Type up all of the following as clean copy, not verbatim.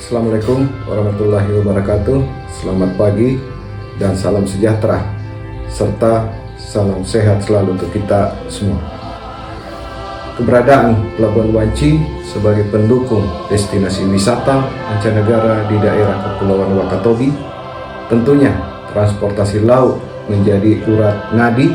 Assalamualaikum warahmatullahi wabarakatuh. Selamat pagi dan salam sejahtera serta salam sehat selalu untuk kita semua. Keberadaan Pelabuhan Wanci sebagai pendukung destinasi wisata mancanegara di daerah Kepulauan Wakatobi, tentunya transportasi laut menjadi urat nadi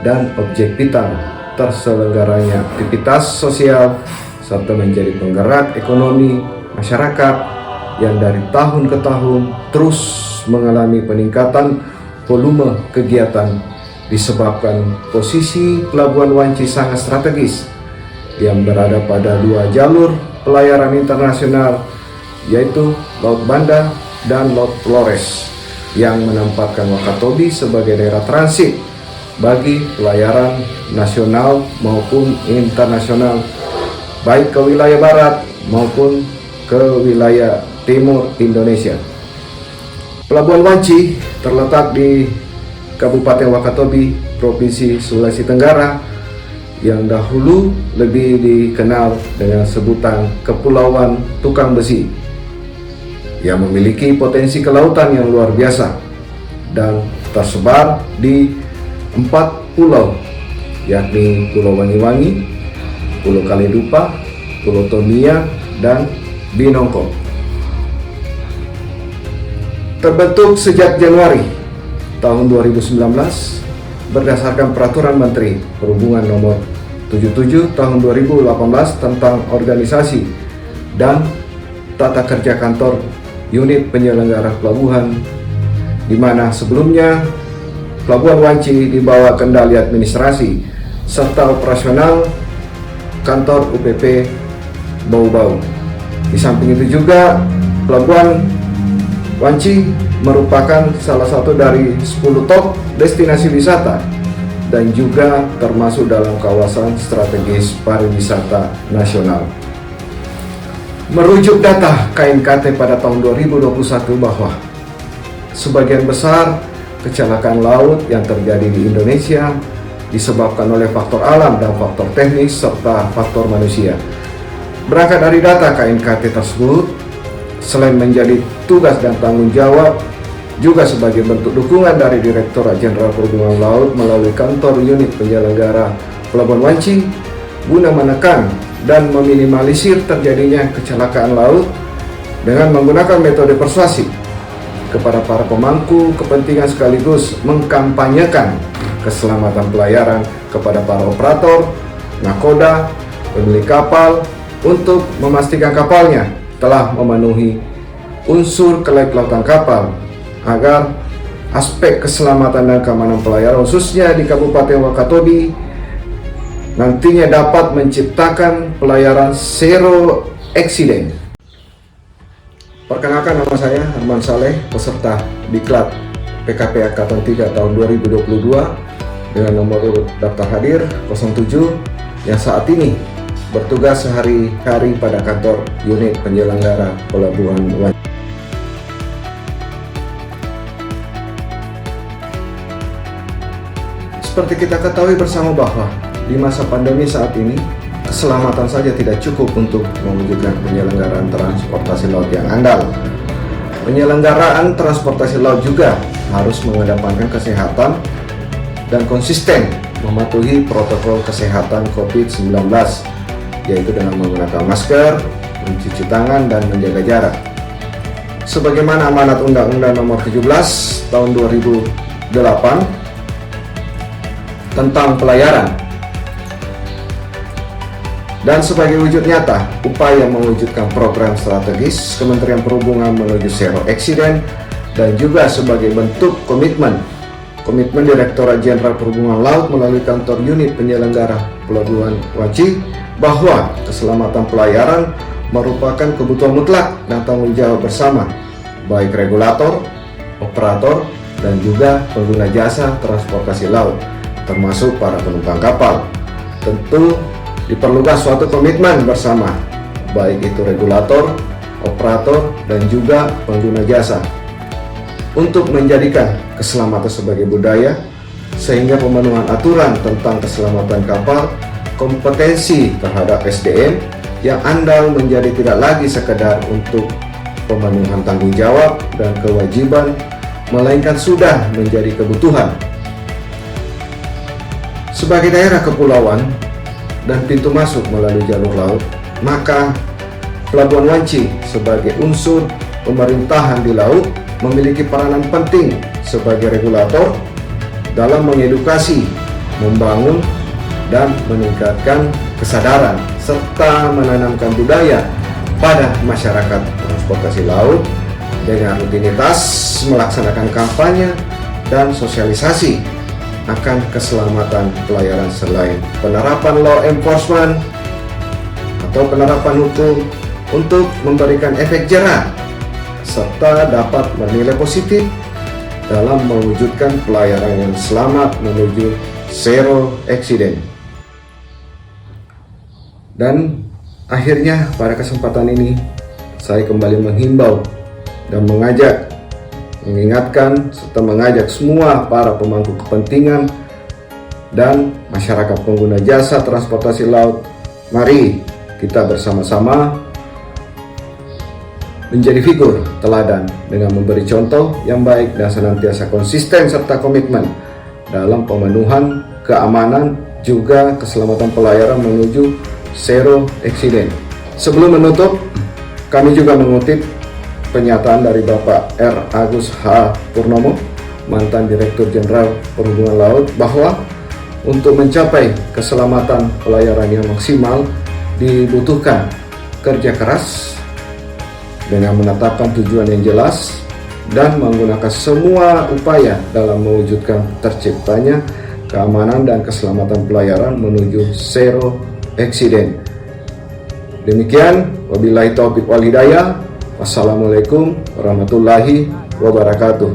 dan objek vital terselenggaranya aktivitas sosial serta menjadi penggerak ekonomi masyarakat yang dari tahun ke tahun terus mengalami peningkatan volume kegiatan disebabkan posisi Pelabuhan Wanci sangat strategis yang berada pada dua jalur pelayaran internasional, yaitu Laut Banda dan Laut Flores, yang menempatkan Wakatobi sebagai daerah transit bagi pelayaran nasional maupun internasional, baik ke wilayah barat maupun ke wilayah timur Indonesia. Pelabuhan Wanci terletak di Kabupaten Wakatobi, Provinsi Sulawesi Tenggara, yang dahulu lebih dikenal dengan sebutan Kepulauan Tukang Besi, yang memiliki potensi kelautan yang luar biasa dan tersebar di 4 pulau, yakni Pulau Wangi-Wangi, Pulau Kalidupa, Pulau Tomia, dan Binongko. Terbentuk sejak Januari tahun 2019 berdasarkan Peraturan Menteri Perhubungan Nomor 77 Tahun 2018 tentang organisasi dan tata kerja kantor unit penyelenggara pelabuhan, di mana sebelumnya Pelabuhan Wanci di bawah kendali administrasi serta operasional kantor UPP Bau-Bau. Di samping itu juga Pelabuhan Wanci merupakan salah satu dari 10 top destinasi wisata dan juga termasuk dalam kawasan strategis pariwisata nasional. Merujuk data KNKT pada tahun 2021 bahwa sebagian besar kecelakaan laut yang terjadi di Indonesia disebabkan oleh faktor alam dan faktor teknis serta faktor manusia. Berangkat dari data KNKT tersebut, selain menjadi tugas dan tanggung jawab, juga sebagai bentuk dukungan dari Direktorat Jenderal Perhubungan Laut melalui kantor unit penyelenggara Pelabuhan Wanci guna menekan dan meminimalisir terjadinya kecelakaan laut dengan menggunakan metode persuasi kepada para pemangku kepentingan sekaligus mengkampanyekan keselamatan pelayaran kepada para operator, nakoda, pemilik kapal untuk memastikan kapalnya telah memenuhi unsur kelautan kapal agar aspek keselamatan dan keamanan pelayaran khususnya di Kabupaten Wakatobi nantinya dapat menciptakan pelayaran zero accident. Perkenalkan, nama saya Arman Saleh, peserta Diklat PKP Angkatan 3 tahun 2022 dengan nomor urut daftar hadir 07 yang saat ini bertugas sehari-hari pada kantor unit penyelenggara Pelabuhan Wanci. Seperti kita ketahui bersama bahwa di masa pandemi saat ini, keselamatan saja tidak cukup untuk mewujudkan penyelenggaraan transportasi laut yang andal. Penyelenggaraan transportasi laut juga harus mengedepankan kesehatan dan konsisten mematuhi protokol kesehatan COVID-19, yaitu dengan menggunakan masker, mencuci tangan, dan menjaga jarak. Sebagaimana amanat Undang-Undang Nomor 17 Tahun 2008 tentang pelayaran. Dan sebagai wujud nyata upaya mewujudkan program strategis Kementerian Perhubungan menuju zero accident dan juga sebagai bentuk komitmen Direktorat Jenderal Perhubungan Laut melalui kantor unit penyelenggara Pelabuhan Wanci bahwa keselamatan pelayaran merupakan kebutuhan mutlak dan tanggung jawab bersama baik regulator, operator, dan juga pengguna jasa transportasi laut, termasuk para penumpang kapal. Tentu diperlukan suatu komitmen bersama, baik itu regulator, operator, dan juga pengguna jasa, untuk menjadikan keselamatan sebagai budaya, sehingga pemenuhan aturan tentang keselamatan kapal, kompetensi terhadap SDM yang andal menjadi tidak lagi sekedar untuk pemenuhan tanggung jawab dan kewajiban, melainkan sudah menjadi kebutuhan. Sebagai daerah kepulauan dan pintu masuk melalui jalur laut, maka Pelabuhan Wanci sebagai unsur pemerintahan di laut memiliki peranan penting sebagai regulator dalam mengedukasi, membangun, dan meningkatkan kesadaran serta menanamkan budaya pada masyarakat transportasi laut dengan rutinitas melaksanakan kampanye dan sosialisasi akan keselamatan pelayaran selain penerapan law enforcement atau penerapan hukum untuk memberikan efek jerah serta dapat bernilai positif dalam mewujudkan pelayaran yang selamat menuju zero accident. Dan akhirnya pada kesempatan ini saya kembali menghimbau dan mengingatkan serta mengajak semua para pemangku kepentingan dan masyarakat pengguna jasa transportasi laut, mari kita bersama-sama menjadi figur teladan dengan memberi contoh yang baik dan senantiasa konsisten serta komitmen dalam pemenuhan keamanan juga keselamatan pelayaran menuju zero accident. Sebelum menutup, kami juga mengutip pernyataan dari Bapak R. Agus H. Purnomo, mantan Direktur Jenderal Perhubungan Laut, bahwa untuk mencapai keselamatan pelayaran yang maksimal dibutuhkan kerja keras dengan menetapkan tujuan yang jelas dan menggunakan semua upaya dalam mewujudkan terciptanya keamanan dan keselamatan pelayaran menuju zero accident. Demikian, wabillahi taufiq wal hidayah. Wassalamualaikum warahmatullahi wabarakatuh.